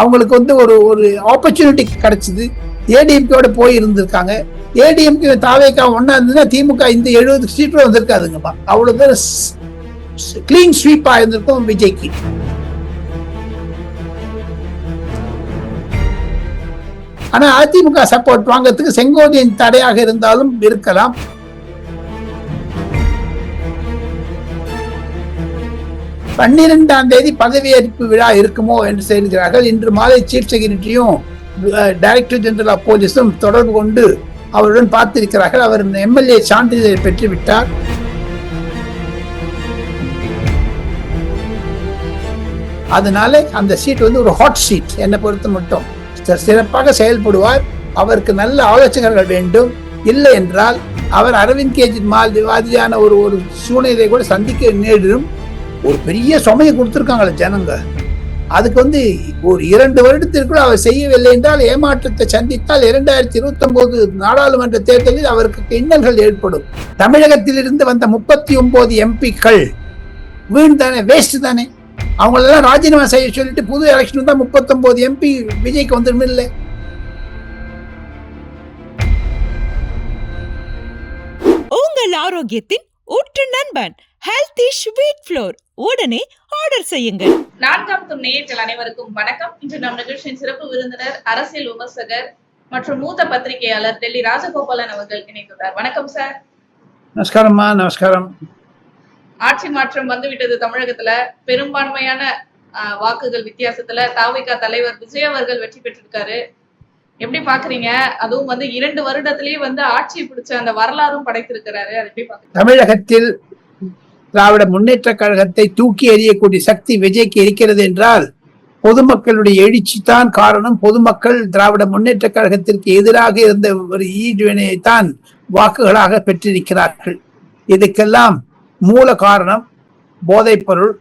அவங்களுக்கு வந்து ஒரு ஒரு ஆப்பர்ச்சுனிட்டி கிடைச்சது. ஏடிஎம்கேயோட போய் இருந்திருக்காங்க. ஏடிஎம்கே தாவேக்கா ஒன்னா இருந்ததுன்னா திமுக இந்த 70 சீட்ல வந்திருக்காதுங்கப்பா. அவ்வளவு கிளீன் ஸ்வீப்பா இருந்திருக்கும் விஜய்க்கு. ஆனா அதிமுக சப்போர்ட் வாங்கறதுக்கு செங்கோட்டையன் தடையாக இருந்தாலும் இருக்கலாம். பன்னிரெண்டாம் தேதி பதவியேற்பு விழா இருக்குமோ என்று சொல்கிறார்கள். இன்று மாலை சீஃப் செக்ரட்டரியும் டைரக்டர் ஜெனரல் ஆஃப் போலீஸும் தொடர்பு கொண்டு அவருடன் பார்த்திருக்கிறார்கள். அவர் எம்எல்ஏ சான்றிதழை பெற்றுவிட்டார். அதனால அந்த சீட் வந்து ஒரு ஹாட் சீட். என்னை பொறுத்த மட்டும் சிறப்பாக செயல்படுவார். அவருக்கு நல்ல ஆலோசகர்கள் வேண்டும். இல்லை என்றால் அவர் அரவிந்த் கெஜ்ரிவால் விவாதியான ஒரு சூழ்நிலை கூட சந்திக்க நேரிடும். ஒரு பெரிய சுமையை கொடுத்திருக்காங்களே ஜனங்க. அதுக்கு வந்து ஒரு 2 வருடத்திற்குள் அவர் செய்யவில்லை என்றால் ஏமாற்றத்தை சந்தித்தால் 2029 நாடாளுமன்ற தேர்தலில் அவருக்கு இன்னல்கள் ஏற்படும். தமிழகத்தில் இருந்து வந்த 39 எம்பிக்கள் வீண் தானே, வேஸ்ட் தானே. அவங்களெல்லாம் ராஜினாமா செய்ய சொல்லிட்டு புது எலெக்ஷன் தான் 39 எம்பி விஜய்க்கு வந்துடும். இல்லை, உங்கள் ஆரோக்கியத்தின் ஊற்று நண்பன் ஹெல்தி ஸ்வீட் ஃப்ளோர் உடனே ஆர்டர் செய்யுங்கள். 4ஆம் நேயர்கள் அனைவருக்கும் வணக்கம். இன்று நம் நிகழ்ச்சியின் சிறப்பு விருந்தினர், அரசியல் விமர்சகர் மற்றும் மூத்த பத்திரிகையாளர் டெல்லி ராஜகோபாலன் அவர்கள் இணைந்துள்ளார். வணக்கம் சார். நமஸ்காரம்மா. நமஸ்காரம். ஆட்சி மாற்றம் வந்துவிட்டது. தமிழகத்துல பெரும்பான்மையான வாக்குகள் வித்தியாசத்துல தாவேகா தலைவர் விஜய் அவர்கள் வெற்றி பெற்றிருக்காரு. எப்படி பாக்குறீங்க? அதுவும் வந்து 2 வருடத்திலேயே வந்து ஆட்சி பிடிச்ச அந்த வரலாறும் படைத்திருக்கிறாரு. அது எப்படி பாக்குறீங்க? தமிழகத்தில் திராவிட முன்னேற்ற கழகத்தை தூக்கி எறியக்கூடிய சக்தி விஜய்க்கு இருக்கிறது என்றால் பொதுமக்களுடைய எழுச்சி தான் காரணம். பொதுமக்கள் திராவிட முன்னேற்ற கழகத்திற்கு எதிராக இருந்த ஒரு ஈடுவினையைத்தான் வாக்குகளாக பெற்றிருக்கிறார்கள். இதுக்கெல்லாம் மூல காரணம் போதைப்பொருள்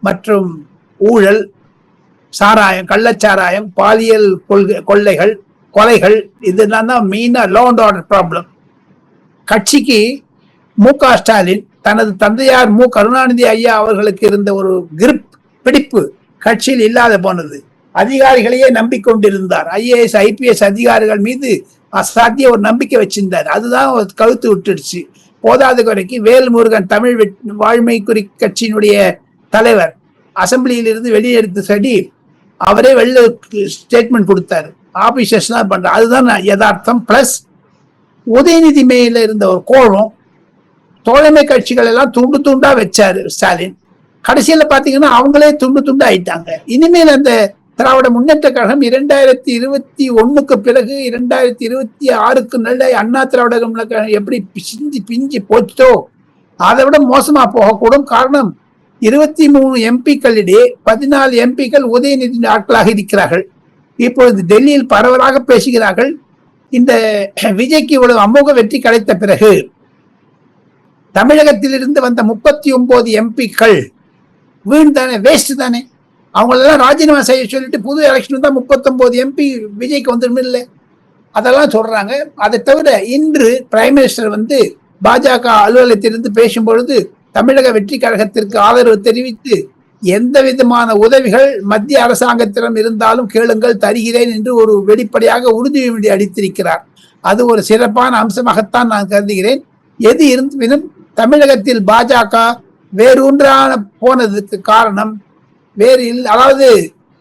மற்றும் ஊழல், சாராயம், கள்ளச்சாராயம், பாலியல் கொள்ளைகள், கொலைகள். இதெல்லாம் தான் மெயினா லா அண்ட் ஆர்டர் ப்ராப்ளம். கட்சிக்கு மு.க. ஸ்டாலின் தனது தந்தையார் மு. கருணாநிதி ஐயா அவர்களுக்கு இருந்த ஒரு பிடிப்பு கட்சியில் இல்லாத போனது. அதிகாரிகளையே நம்பிக்கொண்டிருந்தார். IAS IPS அதிகாரிகள் மீது அசாத்திய ஒரு நம்பிக்கை வச்சிருந்தார். அதுதான் கழுத்து விட்டுடுச்சு. போதாத குறைக்கு வேல்முருகன் தமிழ் வாழ்மை கட்சியினுடைய தலைவர் அசம்பிளியில் இருந்து வெளியெடுத்து சரி அவரே வெளில ஸ்டேட்மெண்ட் கொடுத்தாரு. ஆபீசர்ஸ் தான் பண்ற. அதுதான் யதார்த்தம். பிளஸ் உதயநிதி மேல இருந்த ஒரு கோபம், தோழமை கட்சிகள் எல்லாம் துண்டு துண்டா வச்சாரு ஸ்டாலின். கடைசியில பாத்தீங்கன்னா அவங்களே துண்டு துண்டா ஆயிட்டாங்க. இனிமேல் அந்த திராவிட முன்னேற்ற கழகம் 2021 பிறகு 2026 நல்ல அண்ணா திராவிட கழகம் எப்படி பிஞ்சு போச்சோ அதை விட மோசமா போகக்கூடும். காரணம் 23 எம்பிக்களிடையே 14 எம்பிக்கள் உதயநிதி ஆட்களாக இருக்கிறார்கள். இப்பொழுது டெல்லியில் பரவலாக பேசுகிறார்கள். இந்த விஜய்க்கு இவ்வளவு அமோக வெற்றி கிடைத்த பிறகு தமிழகத்தில் இருந்து வந்த 39 எம்பிக்கள் வீண் தானே, வேஸ்ட் தானே. அவங்களெல்லாம் ராஜினாமா செய்ய சொல்லிட்டு புது எலெக்ஷன் தான் 39 எம்பி விஜய்க்கு வந்துடும். இல்லை, அதெல்லாம் சொல்றாங்க. அதை தவிர இன்று பிரைம் மினிஸ்டர் வந்து பாஜக அலுவலகத்திலிருந்து பேசும்பொழுது தமிழக வெற்றி கழகத்திற்கு ஆதரவு தெரிவித்து எந்த விதமான உதவிகள் மத்திய அரசாங்கத்திடம் இருந்தாலும் கேளுங்கள், தருகிறேன் என்று ஒரு வெளிப்படையாக உறுதிமொழி அளித்திருக்கிறார். அது ஒரு சிறப்பான அம்சமாகத்தான் நான் கருதுகிறேன். எது இருந்தும் தமிழகத்தில் பாஜக வேறொன்றான போனதுக்கு காரணம் வேறு இல்லை. அதாவது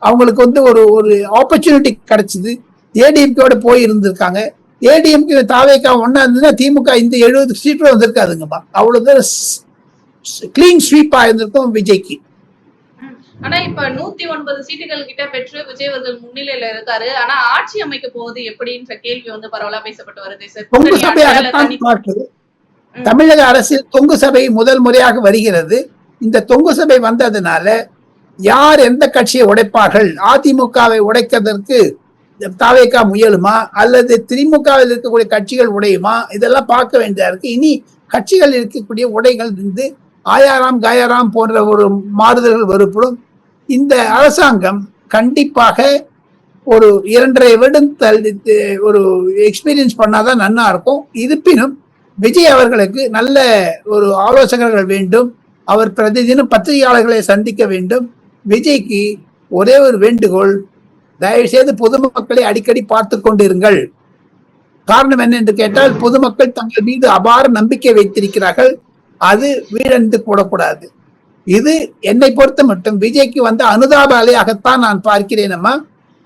அவங்களுக்கு வந்து ஒரு ஒரு ஆப்பர்ச்சுனிட்டி கிடைச்சது. ஏடிஎம்கேயோட போய் இருந்திருக்காங்க. ஏடிஎம்கே தாவேக்கா ஒன்னா இருந்ததுன்னா திமுக இந்த 70 சீட்ல வந்திருக்காதுங்கப்பா. அவ்வளவு கிளீன் ஸ்வீப்பா இருந்திருக்கும் விஜய்க்கு. ஆனா இப்ப 109 சீட்டுகள் கிட்ட பெற்று விஜய் அவர்கள் முன்னிலையில இருக்காரு. ஆனா ஆட்சி அமைக்க போவது எப்படின்ற கேள்வி வந்து பரவலா பேசப்பட்டு வருது. தமிழக அரசில் தொங்கு சபை முதல் முறையாக வருகிறது. இந்த தொங்கு சபை வந்ததுனால யார் எந்த கட்சியை உடைப்பார்கள், அதிமுகவை உடைக்கிறதற்கு தாவேக்கா முயலுமா அல்லது திமுகவில் இருக்கக்கூடிய கட்சிகள் உடையுமா, இதெல்லாம் பார்க்க வேண்டியதா இருக்கு. இனி கட்சிகள் இருக்கக்கூடிய உடைகள் இருந்து ஆயாராம் காயாராம் போன்ற ஒரு மாறுதல்கள் வருப்படும். இந்த அரசாங்கம் கண்டிப்பாக ஒரு 2.5 வருடம் ஒரு எக்ஸ்பீரியன்ஸ் பண்ணாதான் நன்னா இருக்கும். இருப்பினும் விஜய் அவர்களுக்கு நல்ல ஒரு ஆலோசகர்கள் வேண்டும். அவர் பிரதிதினம் பத்திரிகையாளர்களை சந்திக்க வேண்டும். விஜய்க்கு ஒரே ஒரு வேண்டுகோள், தயவு செய்து பொதுமக்களை அடிக்கடி பார்த்து கொண்டிருங்கள். காரணம் என்ன என்று கேட்டால், பொதுமக்கள் தங்கள் மீது அபார நம்பிக்கை வைத்திருக்கிறார்கள். அது வீழந்து போடக்கூடாது. இது என்னை பொறுத்த மட்டும் விஜய்க்கு வந்த அனுதாப அலையாகத்தான் நான் பார்க்கிறேன். அம்மா,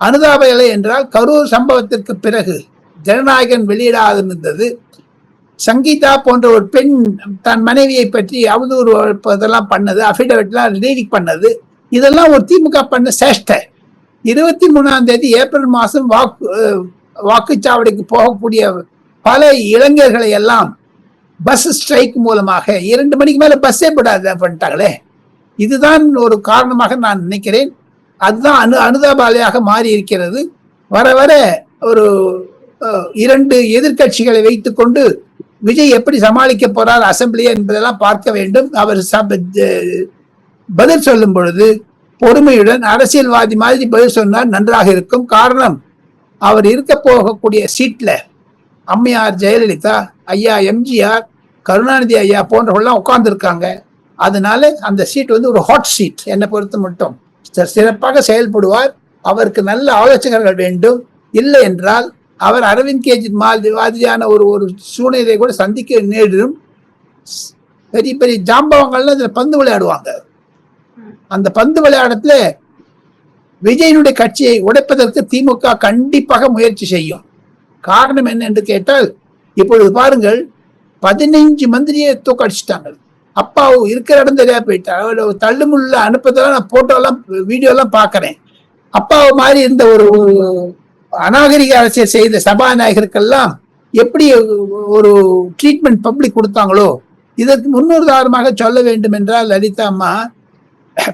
அனுதாப அலை என்றால் கரூர் சம்பவத்திற்கு பிறகு ஜனநாயகன் வெளியிடாதிருந்தது. சங்கீதா போன்ற ஒரு பெண் தன் மனைவியை பற்றி அவதூறு இதெல்லாம் பண்ணது, அபிடவிட்லாம் ரீடிங் பண்ணது, இதெல்லாம் ஒரு திமுக பண்ண சேஷ்டை. 23ஆம் தேதி ஏப்ரல் மாதம் வாக்குச்சாவடிக்கு போகக்கூடிய பல இளைஞர்களை எல்லாம் பஸ் ஸ்ட்ரைக் மூலமாக 2 மணிக்கு மேல பஸ்ஸே விடாத பண்ணிட்டாங்களே. இதுதான் ஒரு காரணமாக நான் நினைக்கிறேன். அதுதான் அனுதாபாலையாக மாறி இருக்கிறது. வர வர ஒரு 2 எதிர்கட்சிகளை வைத்துக் கொண்டு விஜய் எப்படி சமாளிக்க போறார் அசம்பிளியை என்பதெல்லாம் பார்க்க வேண்டும். அவர் பதில் சொல்லும் பொழுது பொறுமையுடன் அரசியல்வாதி மாதிரி பதில் சொன்னால் நன்றாக இருக்கும். காரணம், அவர் இருக்க போகக்கூடிய சீட்ல அம்மையார் ஜெயலலிதா, ஐயா எம்ஜிஆர், கருணாநிதி ஐயா போன்றவர்கள்லாம் உட்கார்ந்து இருக்காங்க. அதனால அந்த சீட் வந்து ஒரு ஹாட் சீட். என்னை பொறுத்த மட்டும் சிறப்பாக செயல்படுவார். அவருக்கு நல்ல ஆலோசகர்கள் வேண்டும். இல்லை என்றால் அவர் அரவிந்த் கெஜ்ரிவால் மாதிரியான ஒரு சூழ்நிலை கூட சந்திக்க நேரிடும். பெரிய பெரிய ஜாம்பவங்கள்ல இதுல பந்து விளையாடுவாங்க. அந்த பந்து விளையாடத்துல விஜயனுடைய கட்சியை உடைப்பதற்கு திமுக கண்டிப்பாக முயற்சி செய்யும். காரணம் என்ன என்று கேட்டால், இப்பொழுது பாருங்கள், 15 மந்திரியை தூக்கடிச்சிட்டாங்க. அப்பாவு இருக்கிற இடம் தெரியா போயிட்டார். தள்ளுமுள்ள அனுப்பதெல்லாம் நான் போட்டோ எல்லாம் வீடியோ எல்லாம் பாக்குறேன். அப்பாவு மாதிரி இருந்த ஒரு அநாகரிக அரசியல் செய்த சபாநாயகருக்கெல்லாம் எப்படி ஒரு ட்ரீட்மெண்ட் பப்ளிக் கொடுத்தாங்களோ, இதற்கு முன்னுதாரணமாக சொல்ல வேண்டும் என்றால், லலிதா அம்மா,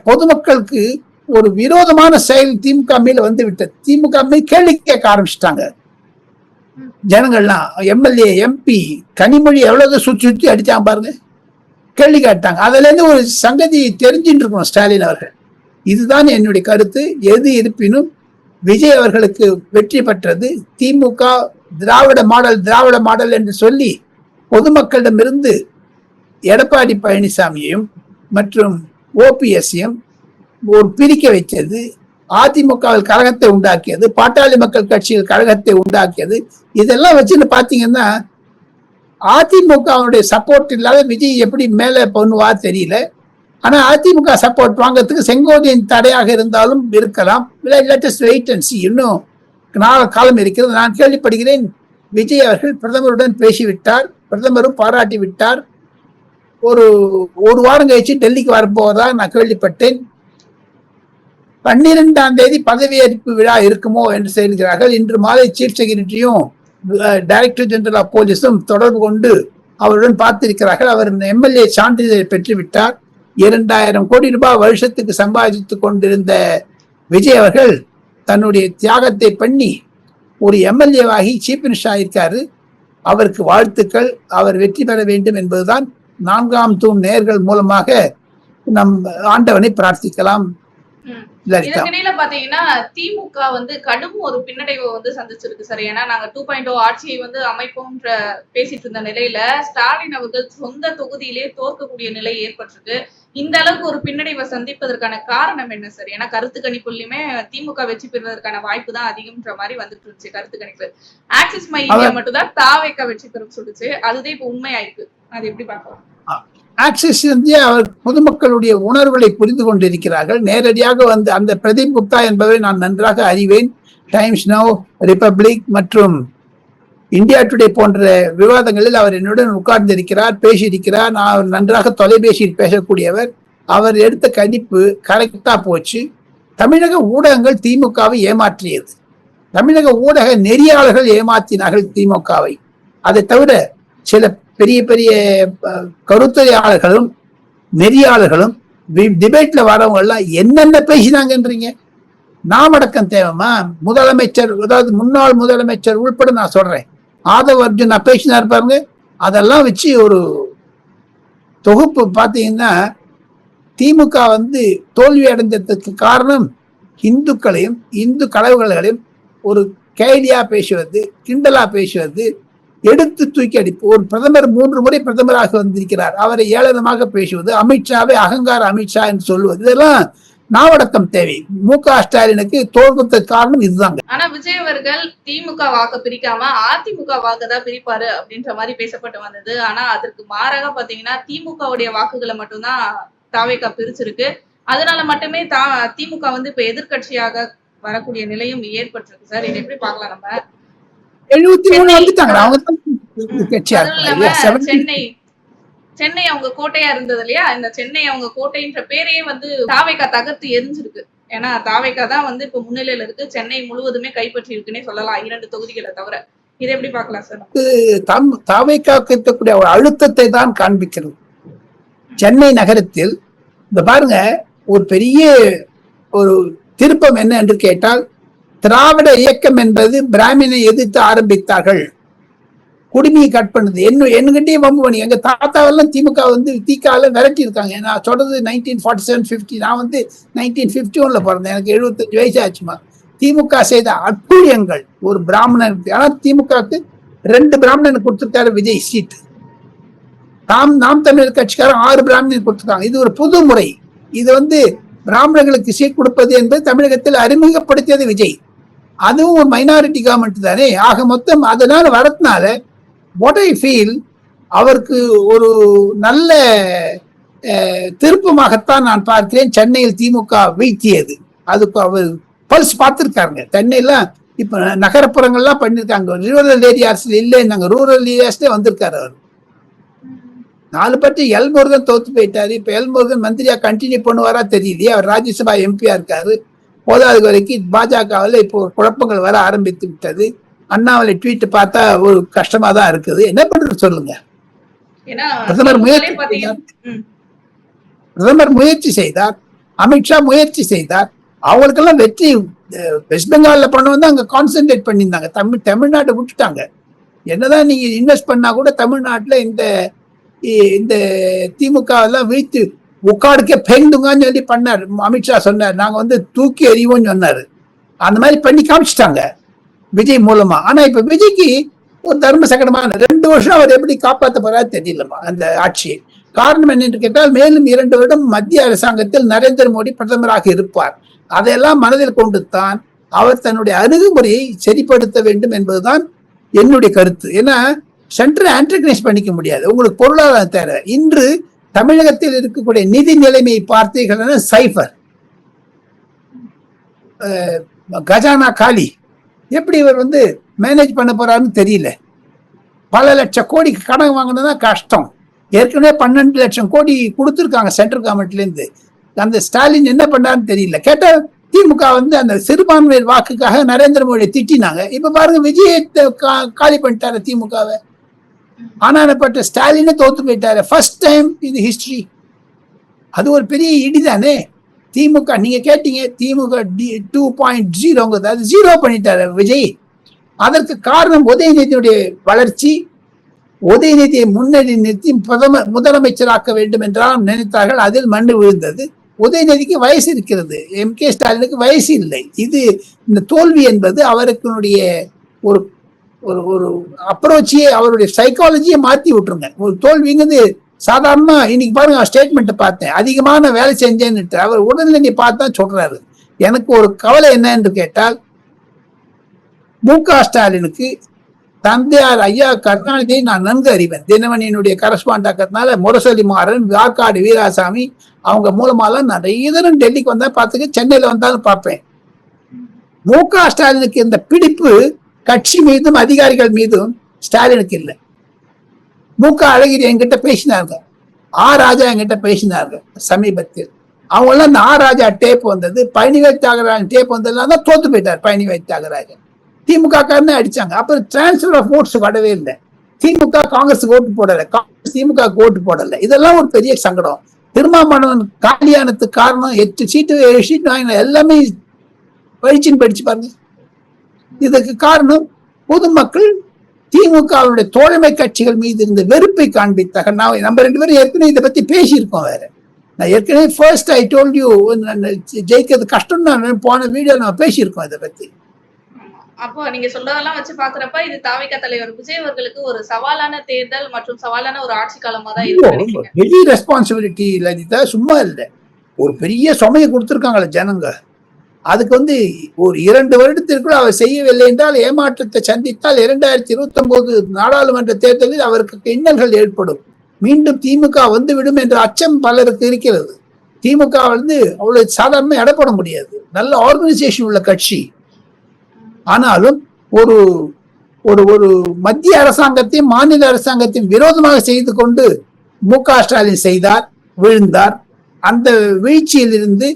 பொதுமக்களுக்கு ஒரு விரோதமான செயல் திமுக மேல வந்து விட்டது. திமுக மேல கேள்வி கேட்க ஆரம்பிச்சிட்டாங்க ஜனங்கள்லாம். எம்எல்ஏ, எம்பி, கனிமொழி எவ்வளவு சுற்றி அடிச்சாங்க பாருங்க, கேள்வி கேட்டாங்க. அதுல இருந்து ஒரு சங்கதி தெரிஞ்சுட்டு இருக்கணும் ஸ்டாலின் அவர்கள். இதுதான் என்னுடைய கருத்து. எது இருப்பினும் விஜய் அவர்களுக்கு வெற்றி பெற்றது. திமுக திராவிட மாடல் என்று சொல்லி பொதுமக்களிடமிருந்து எடப்பாடி பழனிசாமியையும் மற்றும் ஓபிஎஸ்ஸையும் ஒரு பிரிக்க வைத்தது. அதிமுகவில் கழகத்தை உண்டாக்கியது, பாட்டாளி மக்கள் கட்சியில் கழகத்தை உண்டாக்கியது. இதெல்லாம் வச்சுன்னு பாத்தீங்கன்னா, அதிமுகவுடைய சப்போர்ட் இல்லாத விஜய் எப்படி மேல பண்ணுவார் தெரியல. ஆனா அதிமுக சப்போர்ட் வாங்கறதுக்கு செங்கோட்டையின் தடையாக இருந்தாலும் இருக்கலாம். இன்னும் காலம் இருக்கிறது. நான் கேள்விப்படுகிறேன், விஜய் அவர்கள் பிரதமருடன் பேசிவிட்டார், பிரதமரும் பாராட்டி விட்டார். ஒரு வாரம் கழிச்சு டெல்லிக்கு வரப்போவதா நான் கேள்விப்பட்டேன். 12ஆம் தேதி பதவியேற்பு விழா இருக்குமோ என்று சொல்கிறார்கள். இன்று மாலை சீஃப் செக்ரட்டரியும் டைரக்டர் ஜெனரல் ஆஃப் போலீஸும் தொடர்பு கொண்டு அவருடன் பார்த்திருக்கிறார்கள். அவர் எம்எல்ஏ சான்றிதழை பெற்றுவிட்டார். 2000 கோடி ரூபாய் வருஷத்துக்கு சம்பாதித்துக் கொண்டிருந்த விஜய் அவர்கள் தன்னுடைய தியாகத்தை பண்ணி ஒரு எம்எல்ஏவாகி சீஃப் மினிஸ்டர் ஆயிருக்காரு. அவருக்கு வாழ்த்துக்கள். அவர் வெற்றி பெற வேண்டும் என்பதுதான் 4ஆம் தூண் நேயர்கள் மூலமாக நம் ஆண்டவனை பிரார்த்திக்கலாம். இதற்கிடையில பாத்தீங்கன்னா திமுக வந்து கடும் ஒரு பின்னடைவை வந்து சந்திச்சிருக்கு சார். ஏன்னா நாங்க 2.0 ஆட்சியை வந்து அமைப்போம்ன்ற பேசிட்டு இருந்த நிலையில ஸ்டாலின் அவர்கள் சொந்த தொகுதியிலே தோற்கக்கூடிய நிலை ஏற்பட்டிருக்கு. இந்த அளவுக்கு ஒரு பின்னடைவை சந்திப்பதற்கான காரணம் என்ன சார்? ஏன்னா கருத்து கணிப்புலயுமே திமுக வெற்றி பெறுவதற்கான வாய்ப்பு தான் அதிகம்ன்ற மாதிரி வந்துட்டு இருந்துச்சு கருத்து கணிப்பு. ஆக்சிஸ் மை இந்தியா மட்டும் தான் தாவேக்கா வெற்றி பெறும் சொல்லுச்சு. அதுதான் இப்ப உண்மையாயிருக்கு. அது எப்படி பார்க்கலாம்? ஆக்சிஸ் இந்தியா அவர் பொதுமக்களுடைய உணர்வுகளை புரிந்து கொண்டிருக்கிறார்கள். நேரடியாக வந்து அந்த பிரதீப் குப்தா என்பவரை நான் நன்றாக அறிவேன். டைம்ஸ் நவ், ரிபப்ளிக் மற்றும் இந்தியா டுடே போன்ற விவாதங்களில் அவர் என்னுடன் உட்கார்ந்திருக்கிறார், பேசியிருக்கிறார். நான் நன்றாக தொலைபேசியில் பேசக்கூடியவர். அவர் எடுத்த கணிப்பு கரெக்டா போச்சு. தமிழக ஊடகங்கள் திமுகவை ஏமாற்றியது. தமிழக ஊடக நெறியாளர்கள் ஏமாற்றினார்கள் திமுகவை. அதை தவிர சில பெரிய பெரிய கருத்துரையாளர்களும் நெறியாளர்களும் டிபேட்ல வரவங்க எல்லாம் என்னென்ன பேசினாங்கன்றீங்க. நாமடக்கம் தேவைமா? முதலமைச்சர், அதாவது முன்னாள் முதலமைச்சர் உள்பட நான் சொல்றேன், ஆதவ் அர்ஜுனா பேசினார் பாருங்க. அதெல்லாம் வச்சு ஒரு தொகுப்பு பார்த்தீங்கன்னா, திமுக வந்து தோல்வி அடைஞ்சதுக்கு காரணம் இந்துக்களையும் இந்து கலவுகளையும் ஒரு கேலியா பேசுவது, கிண்டலா பேசுவது, எடுத்து தூக்கி அடிப்பு. ஒரு பிரதமர் 3 முறை பிரதமராக வந்திருக்கிறார், அவரை ஏளனமாக பேசுவது, அமித்ஷாவை அகங்கார அமித்ஷா என்று சொல்லுவது, இதெல்லாம் நாவடக்கம் தேவை. மு.க. ஸ்டாலினுக்கு தோல்வதற்கு காரணம் இதுதாங்க. ஆனா விஜய் அவர்கள் திமுக வாக்கு பிரிக்காம அதிமுக வாக்கு தான் பிரிப்பாரு அப்படின்ற மாதிரி பேசப்பட்டு வந்தது. ஆனா அதற்கு மாறாக பாத்தீங்கன்னா திமுகவுடைய வாக்குகளை மட்டும்தான் தாவேகா பிரிச்சிருக்கு. அதனால மட்டுமே திமுக வந்து இப்ப எதிர்க்கட்சியாக வரக்கூடிய நிலையும் ஏற்பட்டிருக்கு சார். இது எப்படி பார்க்கலாம் நம்ம? 73 வந்துட்டாங்க. அவங்க தான் கட்சியா அதுவும் இல்லாம இருக்காங்க. சென்னை அவங்க கோட்டையா இருந்தது இல்லையா? இந்த சென்னை அவங்க கோட்டைன்ற பேரையே வந்து தாவேகா தகர்த்து எரிஞ்சிருக்கு. ஏன்னா தாவேகா தான் வந்து இப்ப முன்னிலையில இருக்கு. சென்னை முழுவதுமே கைப்பற்றி இருக்குன்னே சொல்லலாம், 2 தொகுதிகளை தவிர. இதை எப்படி பார்க்கலாம் சார்? தாவேகாவுக்கு இருக்கக்கூடிய ஒரு அழுத்தத்தை தான் காண்பிக்கிறது. சென்னை நகரத்தில் இந்த பாருங்க, ஒரு பெரிய ஒரு திருப்பம் என்ன என்று கேட்டால், திராவிட இயக்கம் என்பது பிராமணை எதிர்த்து ஆரம்பித்தார்கள். குடிமையை கட் பண்ணுது. என்கிட்டே வம்பு பண்ணி எங்க தாத்தாவெல்லாம் திமுக வந்து திகால விரட்டி இருக்காங்க. நான் சொல்றது 1947-50. நான் வந்து 1951 பிறந்தேன். எனக்கு 75 வயசு ஆச்சுமா. திமுக செய்த அற்புதங்கள் ஒரு பிராமணன். ஆனா திமுகவுக்கு 2 பிராமணனுக்கு கொடுத்திருக்காரு விஜய் சீட். நாம் தமிழர் கட்சிக்காரன் 6 பிராமணன் கொடுத்திருக்காங்க. இது ஒரு புது முறை. இது வந்து பிராமணர்களுக்கு சீட் கொடுப்பது என்பது தமிழகத்தில் அறிமுகப்படுத்தியது விஜய். அதுவும் ஒரு மைனாரிட்டி கவர்மெண்ட் தானே. ஆக மொத்தம் அதனால வரதுனால வாட் ஐ ஃபீல், அவருக்கு ஒரு நல்ல திருப்பமாகத்தான் நான் பார்க்கிறேன் சென்னையில் திமுக வீழ்த்தியது. அதுக்கு அவர் பல்ஸ் பார்த்திருக்காருங்க. சென்னையில இப்ப நகரப்புறங்கள்லாம் பண்ணிருக்காங்க. ரூரல் ஏரியாஸ்ல இல்லைன்னாங்க, ரூரல் ஏரியாஸ்ல வந்திருக்காரு அவர். 4 பற்றி எல்முருகன் தோத்து போயிட்டாரு. இப்ப எல்முருகன் மந்திரியா கண்டினியூ பண்ணுவாரா தெரியலையே. அவர் ராஜ்யசபா எம்பியா இருக்காரு. போதாது வரைக்கும் பாஜகவில் இப்போ குழப்பங்கள் வர ஆரம்பித்து விட்டது. அண்ணாமலை ட்வீட் பார்த்தா ஒரு கஷ்டமா தான் இருக்குது. என்ன பண்றது சொல்லுங்க? பிரதமர் முயற்சி செய்தார், அமித்ஷா முயற்சி செய்தார். அவங்களுக்கெல்லாம் வெற்றி வெஸ்ட் பெங்கால்ல பண்ணுவது அங்க கான்சென்ட்ரேட் பண்ணியிருந்தாங்க. தமிழ்நாட்டை விட்டுட்டாங்க. என்னதான் நீங்க இன்வெஸ்ட் பண்ணா கூட தமிழ்நாட்டுல இந்த திமுக எல்லாம் வீழ்த்து உட்காடுக்கே பெய்ந்துங்கன்னு சொல்லி பண்ணார். அமித்ஷா சொன்னார், நாங்க வந்து தூக்கி எறிவோம்னு சொன்னாரு. அந்த மாதிரி பண்ணி காமிச்சிட்டாங்க விஜய் மூலமா. ஆனா இப்ப விஜய்க்கு ஒரு தர்ம சங்கடமான 2 வருஷம் அவர் எப்படி காப்பாற்ற போறாரு தெரியலமா அந்த ஆட்சியை. காரணம் என்னென்று கேட்டால், மேலும் 2 வருடம் மத்திய அரசாங்கத்தில் நரேந்திர மோடி பிரதமராக இருப்பார். அதையெல்லாம் மனதில் கொண்டு தான் அவர் தன்னுடைய அணுகுமுறையை சரிப்படுத்த வேண்டும் என்பதுதான் என்னுடைய கருத்து. ஏன்னா சென்டரை ஆன்டகனைஸ் பண்ணிக்க முடியாது. உங்களுக்கு பொருளாதாரம் தேவை. இன்று தமிழகத்தில் இருக்கக்கூடிய நிதி நிலைமையை பார்த்தீங்கன்னா சைஃபர், கஜானா காலி. எப்படி இவர் வந்து மேனேஜ் பண்ண போறாருன்னு தெரியல. பல லட்சம் கோடி கடன் வாங்கினதா கஷ்டம். ஏற்கனவே 12 லட்சம் கோடி கொடுத்துருக்காங்க சென்ட்ரல் கவர்மெண்ட்ல இருந்து. அந்த ஸ்டாலின் என்ன பண்ணாருன்னு தெரியல. கேட்டா திமுக வந்து அந்த சிறுபான்மையர் வாக்குக்காக நரேந்திர மோடி திட்டினாங்க. இப்ப பாருங்க, விஜய் காலி பண்ணிட்டாரு திமுகவை. ஆனாப்பட்ட ஸ்டாலினே தோத்து போயிட்டாரு. First time in history. அது ஒரு பெரிய இடிதானே. திமுக நீங்க கேட்டீங்க, திமுக 2.0 அது 0 பண்ணிட்டாரு விஜய். அதற்கு காரணம் உதயநிதியுடைய வளர்ச்சி. உதயநிதியை முன்னணி நிறுத்தி முதலமைச்சராக்க வேண்டும் என்றால் நினைத்தார்கள். அதில் மண்ணு விழுந்தது. உதயநிதிக்கு வயசு இருக்கிறது, எம்.கே. ஸ்டாலினுக்கு வயசு இல்லை. இந்த தோல்வி என்பது அவருக்குடைய ஒரு ஒரு அப்ரோச்சியே, அவருடைய சைக்காலஜியை மாத்தி விட்டுருங்க. ஒரு தோல்விங்கிறது சாதாரணமா இன்னைக்கு பாருங்க, ஸ்டேட்மெண்ட் பார்த்தேன், அதிகமான வேலை செஞ்சேன்னு அவர் உடல்நிலை பார்த்தா சொல்றாரு. எனக்கு ஒரு கவலை என்ன என்று கேட்டால், மு.க. ஸ்டாலினுக்கு தந்தையார் ஐயா கருணாநிதியை நான் நன்கு அறிவேன். தினமணியினுடைய கரஸ்பாண்டாக்கிறதுனால முரசொலி மாறன், வார்காடு வீராசாமி அவங்க மூலமாலாம் நிறைய தரம் டெல்லிக்கு வந்தா பார்த்துக்க, சென்னையில வந்தாலும் பார்ப்பேன். மு.க. ஸ்டாலினுக்கு இந்த பிடிப்பு கட்சி மீதும் அதிகாரிகள் மீதும் ஸ்டாலினுக்கு இல்லை. மு.க. அழகிரி என்கிட்ட பேசினாங்க, ராஜா என்கிட்ட பேசினாங்க சமீபத்தில். அவங்க எல்லாம் இந்த ராஜா டேப் வந்தது, பழனிவேல் தியாகராஜன் டேப் வந்ததுலாம் தான் தோத்து போயிட்டார் பழனிவேல் தியாகராஜன். திமுக காரனே அடிச்சாங்க. அப்புறம் டிரான்ஸ்பர் ஆஃப் ஓட்ஸ் வரவே இல்லை. திமுக காங்கிரஸ் ஓட்டு போடல, காங்கிரஸ் திமுக ஓட்டு போடல. இதெல்லாம் ஒரு பெரிய சங்கடம். திருமாவளவன் காலியானதுக்கு காரணம் 8 சீட்டு 7 சீட்டு வாங்கின எல்லாமே படிச்சுன்னு படிச்சு பாருங்க. இதுக்கு காரணம் பொதுமக்கள் திமுகவுடைய தோழமை கட்சிகள் மீது இருந்த வெறுப்பை காண்பித்தார்கள். நம்ம 2 பேரும் ஏற்கனவே இதை பத்தி பேசியிருக்கோம். வேற நான் ஏற்கனவே ஃபர்ஸ்ட் ஐ டோல்ட் யூ ஜெயிக்கிறது கஷ்டம் தான் போன வீடியோ நம்ம பேசியிருக்கோம் இதை பத்தி. அப்போ நீங்க சொல்றதெல்லாம் வச்சு பாக்குறப்ப இது தாவேகா தலைவர் விஜய் அவர்களுக்கு ஒரு சவாலான தேர்தல் மற்றும் சவாலான ஒரு ஆட்சி காலமா தான் இருக்கு. பெரிய ரெஸ்பான்சிபிலிட்டி லலிதா, சும்மா இல்லை. ஒரு பெரிய சுமையை கொடுத்துருக்காங்களே ஜனங்க. அதுக்கு ஒரு 2 வருடத்திற்குள் அவர் செய்யவில்லை என்றால் ஏமாற்றத்தை சந்தித்தால் 2029 நாடாளுமன்ற தேர்தலில் அவருக்கு இன்னல்கள் ஏற்படும். மீண்டும் திமுக வந்துவிடும் என்ற அச்சம் பலருக்கு இருக்கிறது. திமுக அவ்வளவு சாதாரண எடப்பட முடியாது. நல்ல ஆர்கனைசேஷன் உள்ள கட்சி. ஆனாலும் ஒரு ஒரு ஒரு மத்திய அரசாங்கத்தையும் மாநில அரசாங்கத்தையும் விரோதமாக செய்து கொண்டு மு.க. ஸ்டாலின் செய்தார், விழுந்தார். அந்த வீழ்ச்சியிலிருந்து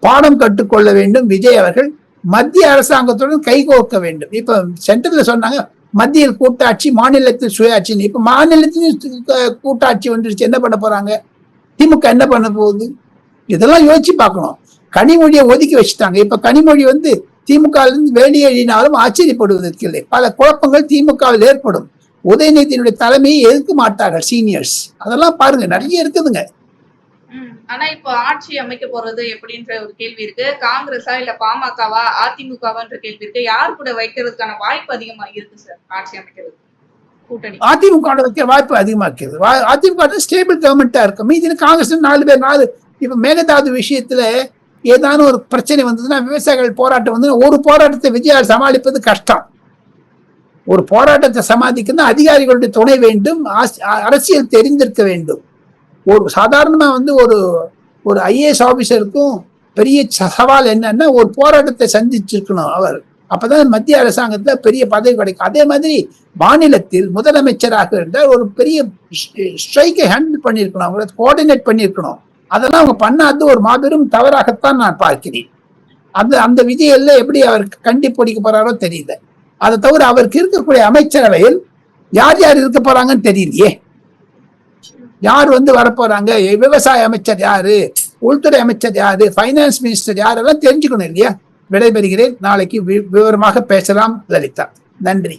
பாடம் கற்றுக்கொள்ள வேண்டும் விஜய் அவர்கள். மத்திய அரசாங்கத்துடன் கைகோர்க்க வேண்டும். இப்ப சென்ட்ரல்ல சொன்னாங்க மத்தியில் கூட்டாட்சி, மாநிலத்தில் சுயாட்சி. இப்ப மாநிலத்திலும் கூட்டாட்சி வந்துருச்சு. என்ன பண்ண போறாங்க? திமுக என்ன பண்ண போகுது? இதெல்லாம் யோசிச்சு பார்க்கணும். கனிமொழியை ஒதுக்கி வச்சுட்டாங்க. இப்ப கனிமொழி திமுக வெளியேறினாலும் ஆச்சரியப்படுவதற்கு இல்லை. பல குழப்பங்கள் திமுகவில் ஏற்படும். உதயநிதியினுடைய தலைமையை எதிர்க்க மாட்டார்கள் சீனியர்ஸ். அதெல்லாம் பாருங்க, நிறைய இருக்குதுங்க. ஆனா இப்ப ஆட்சி அமைக்க போறது எப்படின்ற ஒரு கேள்வி இருக்கு. காங்கிரஸா இல்ல பாமகவா அதிமுகவான்ற கேள்வி இருக்கு. யார் கூட வைக்கிறதுக்கான வாய்ப்பு அதிகமா இருக்கு சார் ஆட்சி அமைக்கிறது? கூட்டணி அதிமுக வைக்க வாய்ப்பு அதிகமா இருக்குது. அதிமுக ஸ்டேபிள் கவர்மெண்டா இருக்கும். மீதி காங்கிரஸ் 4 பேர். இப்ப மேகதாது விஷயத்துல ஏதான ஒரு பிரச்சனை வந்ததுன்னா, விவசாயிகள் போராட்டம் ஒரு போராட்டத்தை விஜயால் சமாளிப்பது கஷ்டம். ஒரு போராட்டத்தை சமாளிக்கணும் அதிகாரிகளுடைய துணை வேண்டும், அரசியல் தெரிந்திருக்க வேண்டும். ஒரு சாதாரணமா ஒரு ஐஏஎஸ் ஆபீசருக்கும் பெரிய சவால் என்னன்னா, ஒரு போராட்டத்தை சந்திச்சிருக்கணும் அவர். அப்பதான் மத்திய அரசாங்கத்துல பெரிய பதவி கிடைக்கும். அதே மாதிரி மாநிலத்தில் முதலமைச்சராக இருந்தால் ஒரு பெரிய ஸ்ட்ரைக்கை ஹேண்டில் பண்ணியிருக்கணும், அவங்களை கோஆர்டினேட் பண்ணியிருக்கணும். அதெல்லாம் அவங்க பண்ணாது ஒரு மாபெரும் தவறாகத்தான் நான் பார்க்கிறேன். அந்த விஜயல்ல எப்படி அவருக்கு கண்டிப்பிடிக்க போறாரோ தெரியல. அதை தவிர அவருக்கு இருக்கக்கூடிய அமைச்சரவையில் யார் யார் இருக்க போறாங்கன்னு தெரியலையே. யார் வரப்போறாங்க? விவசாய அமைச்சர் யாரு, உள்துறை அமைச்சர் யாரு, பைனான்ஸ் மினிஸ்டர் யாரெல்லாம் தெரிஞ்சுக்கணும் இல்லையா? விடைபெறுகிறேன். நாளைக்கு விவரமாக பேசலாம் லலிதா. நன்றி.